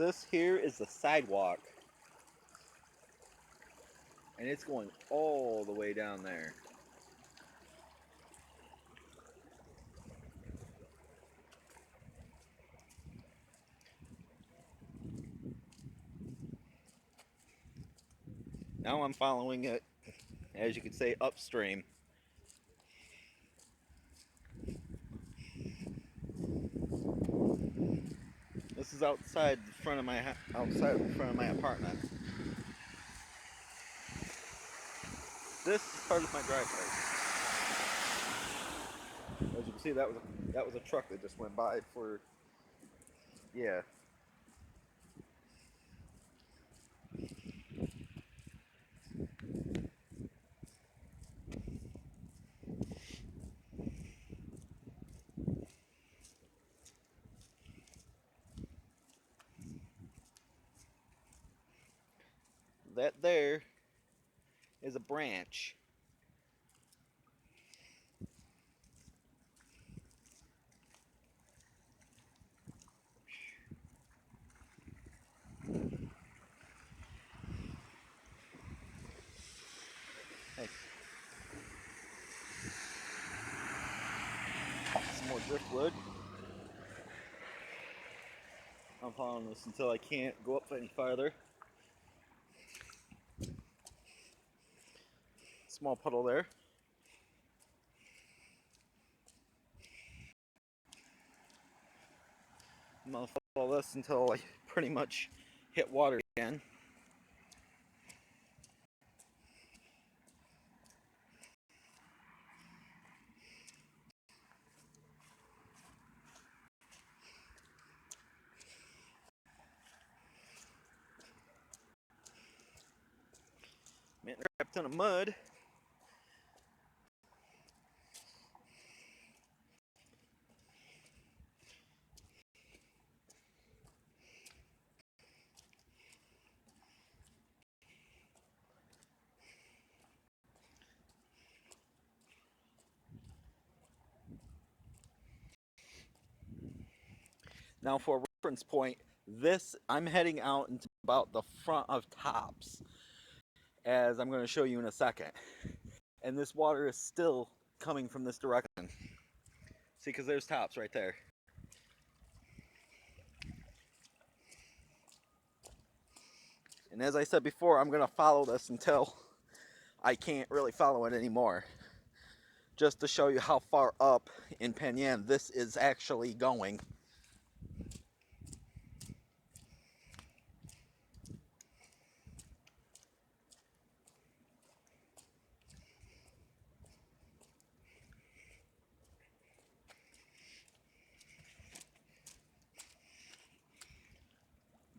This here is the sidewalk. And it's going all the way down there. Now I'm following it, as you could say, upstream. This is outside the front of my apartment. This is part of my driveway. As you can see, that was a truck that just went by for, yeah. That there is a branch. Hey. Some more driftwood. I'm following this until I can't go up any farther. Small puddle there. I'm gonna follow this until I pretty much hit water again. Man, a ton of mud. Now for a reference point, I'm heading out into about the front of Tops, as I'm going to show you in a second. And this water is still coming from this direction. See, because there's Tops right there. And as I said before, I'm going to follow this until I can't really follow it anymore. Just to show you how far up in PENN YAN this is actually going.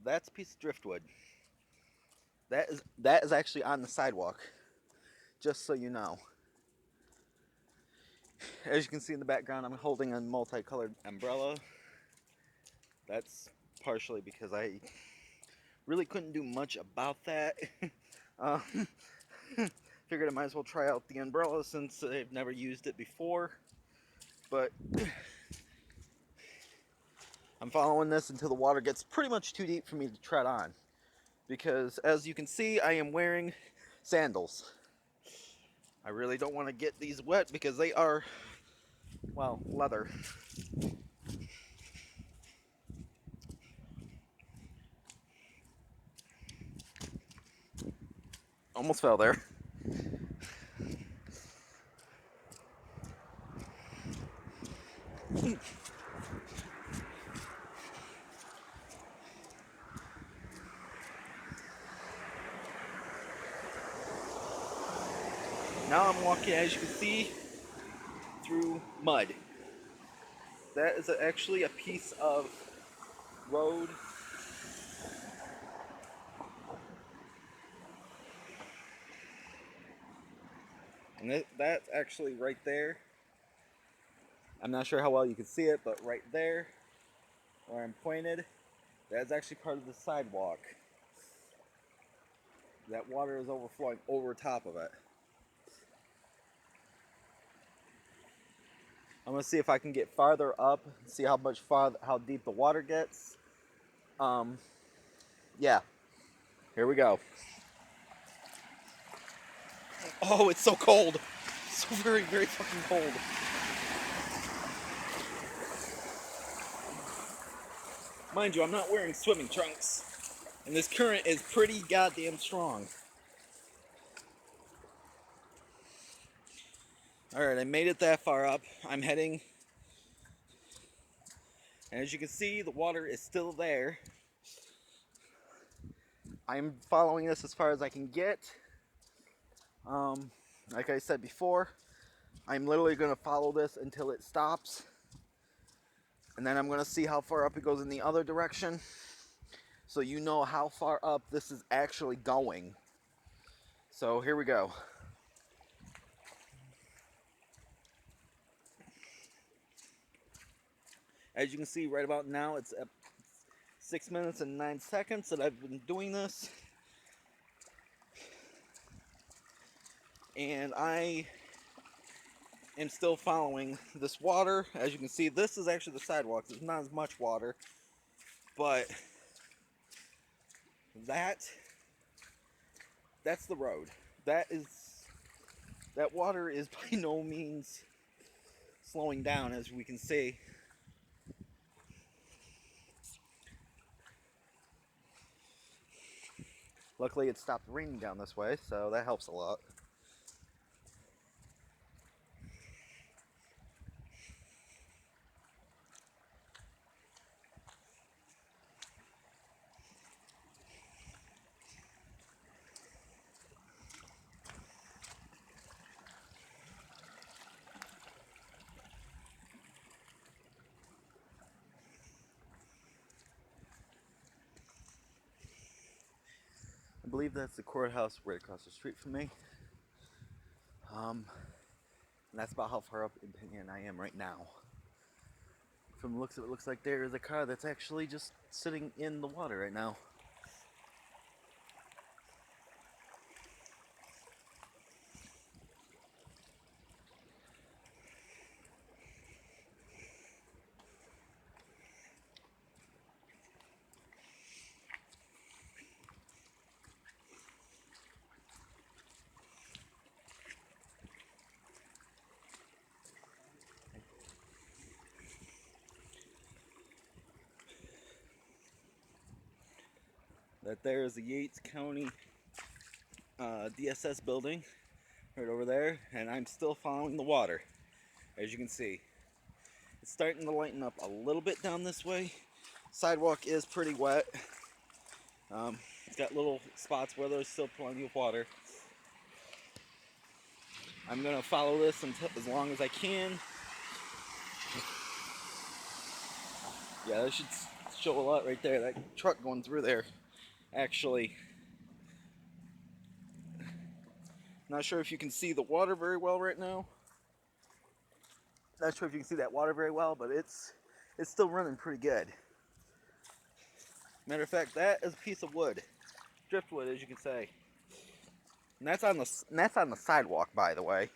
That's a piece of driftwood. That is actually on the sidewalk, just so you know. As you can see in the background, I'm holding a multicolored umbrella. That's partially because I really couldn't do much about that. Figured I might as well try out the umbrella since I've never used it before. But I'm following this until the water gets pretty much too deep for me to tread on. Because as you can see, I am wearing sandals. I really don't want to get these wet because they are, well, leather. Almost fell there. Now I'm walking, as you can see, through mud. That is actually a piece of road. And that's actually right there. I'm not sure how well you can see it, but right there, where I'm pointed, that's actually part of the sidewalk. That water is overflowing over top of it. I'm gonna see if I can get farther up, see how deep the water gets. Yeah, here we go. Oh, it's so cold. So very, very fucking cold. Mind you, I'm not wearing swimming trunks. And this current is pretty goddamn strong. Alright, I made it that far up. I'm heading. And as you can see, the water is still there. I'm following this as far as I can get. Like I said before, I'm literally going to follow this until it stops. And then I'm going to see how far up it goes in the other direction. So you know how far up this is actually going. So here we go. As you can see right about now, it's at 6 minutes and 9 seconds that I've been doing this. And I am still following this water. As you can see, this is actually the sidewalk. There's not as much water. But that's the road. That water is by no means slowing down, as we can see. Luckily it stopped raining down this way, so that helps a lot. I believe that's the courthouse right across the street from me. And that's about how far up in PENN YAN I am right now. From the looks of it, looks like there is a car that's actually just sitting in the water right now. That there is the Yates County DSS building right over there, and I'm still following the water. As you can see, it's starting to lighten up a little bit down this way. Sidewalk is pretty wet. It's got little spots where there's still plenty of water. I'm gonna follow this until as long as I can. Yeah, that should show a lot right there. That truck going through there, actually. Not sure if you can see the water very well right now. Not sure if you can see that water very well, but it's still running pretty good. Matter of fact, that is a piece of wood, driftwood, as you can say. And that's on the sidewalk, by the way.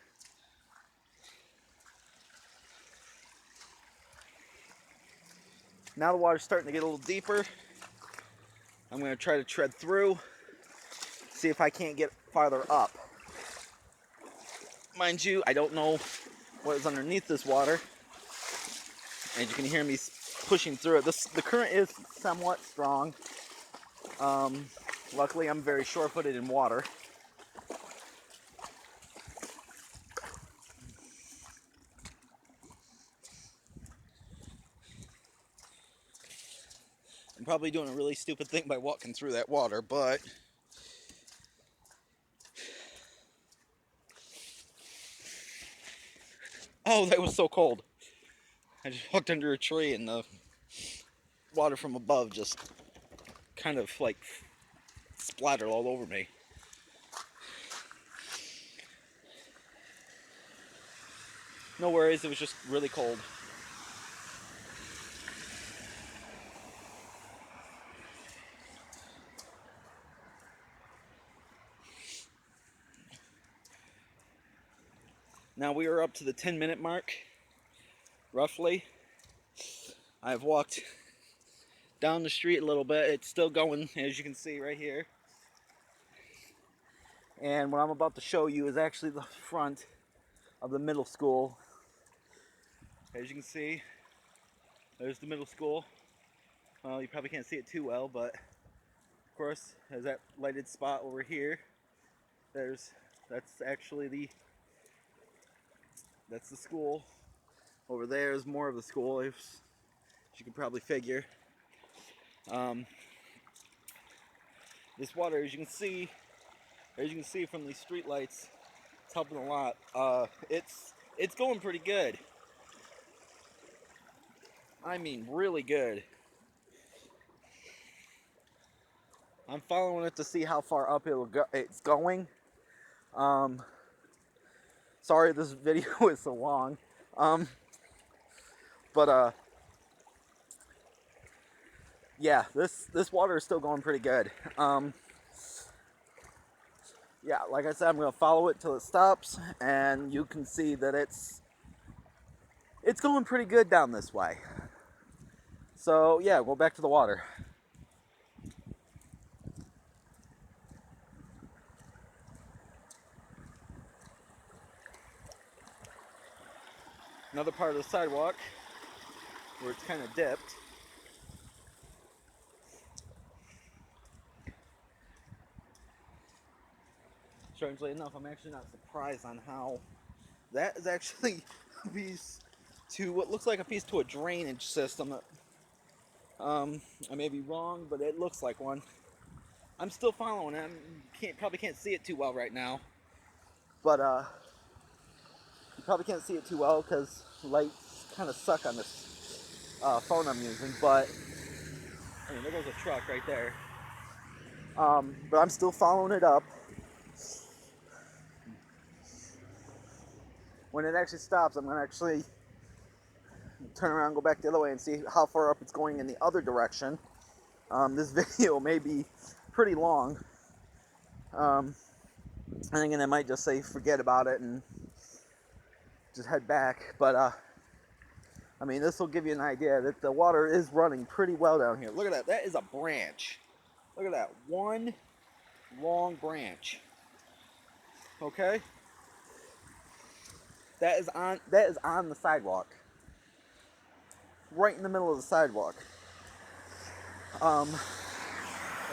Now the water's starting to get a little deeper. I'm going to try to tread through, see if I can't get farther up. Mind you, I don't know what is underneath this water. And you can hear me pushing through it. The current is somewhat strong. Luckily, I'm very sure-footed in water. I'm probably doing a really stupid thing by walking through that water, but oh, that was so cold. I just walked under a tree and the water from above just kind of like splattered all over me. No worries, it was just really cold. Now we are up to the 10-minute mark, roughly. I've walked down the street a little bit. It's still going, as you can see right here. And what I'm about to show you is actually the front of the middle school. As you can see, there's the middle school. Well, you probably can't see it too well, but of course, there's that lighted spot over here. That's actually that's the school. Over there is more of the school, as you can probably figure. This water, as you can see from these street lights, it's helping a lot. It's going pretty good. I mean, really good. I'm following it to see how far up it's going. Sorry this video is so long. Yeah, this water is still going pretty good. Yeah, like I said, I'm gonna follow it till it stops, and you can see that it's going pretty good down this way. So yeah, go back to the water. Another part of the sidewalk where it's kind of dipped. Strangely enough, I'm actually not surprised on how that is actually a piece to what looks like a piece to a drainage system. I may be wrong, but it looks like one. I'm still following it. Probably can't see it too well right now, but you probably can't see it too well because lights kind of suck on this phone I'm using. But I mean, there goes a truck right there. But I'm still following it up. When it actually stops, I'm gonna actually turn around, go back the other way, and see how far up it's going in the other direction. This video may be pretty long. And again, I might just say forget about it and just head back. But I mean, this will give you an idea that the water is running pretty well down here. Look at that. That is a branch. Look at that. One long branch. Okay? That is on the sidewalk. Right in the middle of the sidewalk. There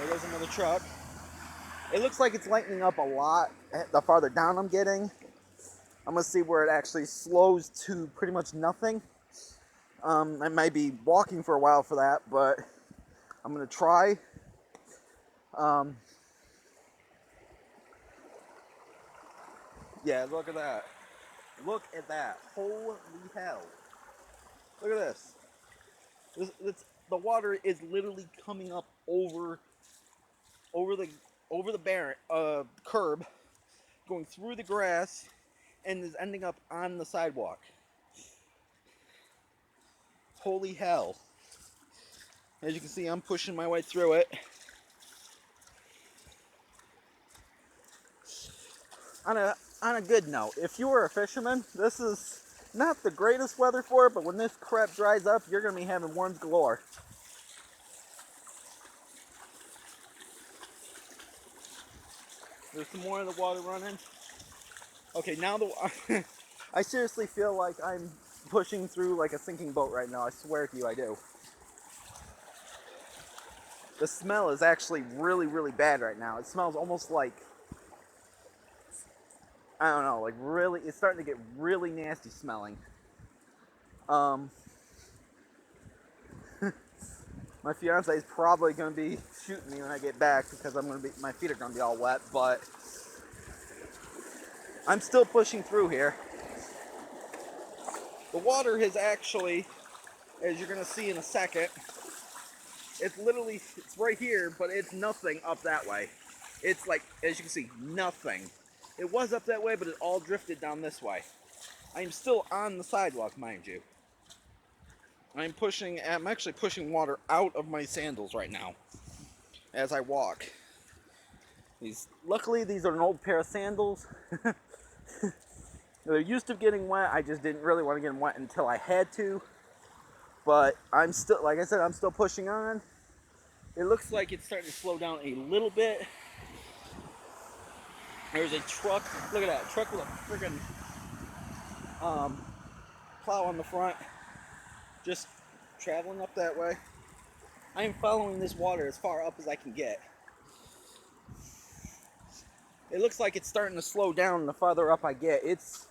goes another truck. It looks like it's lightening up a lot the farther down I'm getting. I'm going to see where it actually slows to pretty much nothing. I might be walking for a while for that, but I'm going to try. Yeah, look at that. Look at that. Holy hell. Look at this. The water is literally coming up over the curb, going through the grass, and is ending up on the sidewalk. Holy hell. As you can see, I'm pushing my way through it. On a good note, if you are a fisherman, this is not the greatest weather for it, but when this crap dries up, you're going to be having worms galore. There's some more of the water running. Okay, now I seriously feel like I'm pushing through like a sinking boat right now. I swear to you, I do. The smell is actually really, really bad right now. It smells almost like, I don't know, like really, it's starting to get really nasty smelling. My fiance is probably going to be shooting me when I get back because my feet are going to be all wet, but I'm still pushing through here. The water has actually, as you're going to see in a second, it's right here, but it's nothing up that way. It's like, as you can see, nothing. It was up that way, but it all drifted down this way. I am still on the sidewalk, mind you. I'm actually pushing water out of my sandals right now as I walk. Luckily, these are an old pair of sandals. They're used to getting wet. I just didn't really want to get them wet until I had to. But I'm still, like I said, I'm still pushing on. It looks like it's starting to slow down a little bit. There's a truck. Look at that truck with a freaking plow on the front, just traveling up that way. I am following this water as far up as I can get. It looks like it's starting to slow down the farther up I get. It's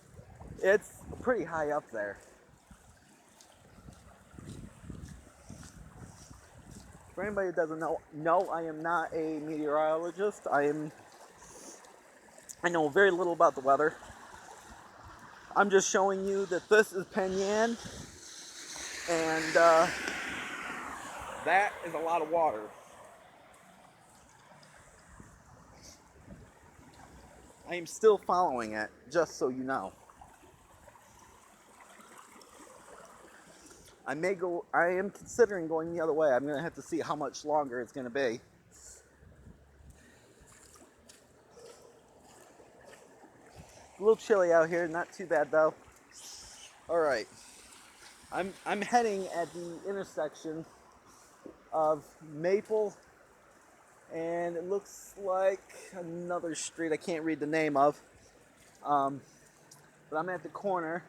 pretty high up there. For anybody who doesn't know, no, I am not a meteorologist. I know very little about the weather. I'm just showing you that this is PENN YAN, and that is a lot of water. I am still following it, just so you know. I am considering going the other way. I'm gonna have to see how much longer it's gonna be. A little chilly out here, not too bad though. All right, I'm heading at the intersection of Maple, and it looks like another street I can't read the name of. But I'm at the corner.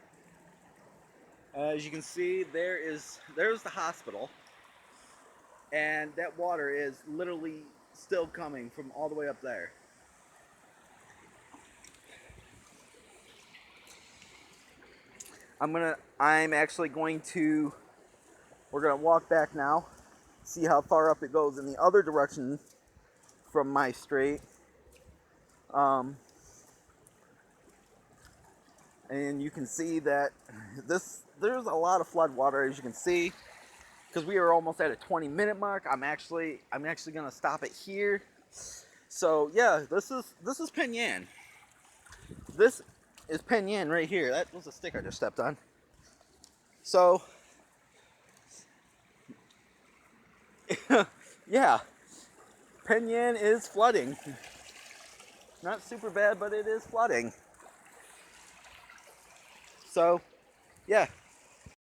As you can see, there's the hospital, and that water is literally still coming from all the way up there. We're gonna walk back now, see how far up it goes in the other direction from my street. And you can see that there's a lot of flood water, as you can see, because we are almost at a 20-minute mark. I'm actually gonna stop it here. So yeah, this is PENN YAN. This is PENN YAN right here. That was a stick I just stepped on. So yeah, PENN YAN is flooding. Not super bad, but it is flooding. So yeah.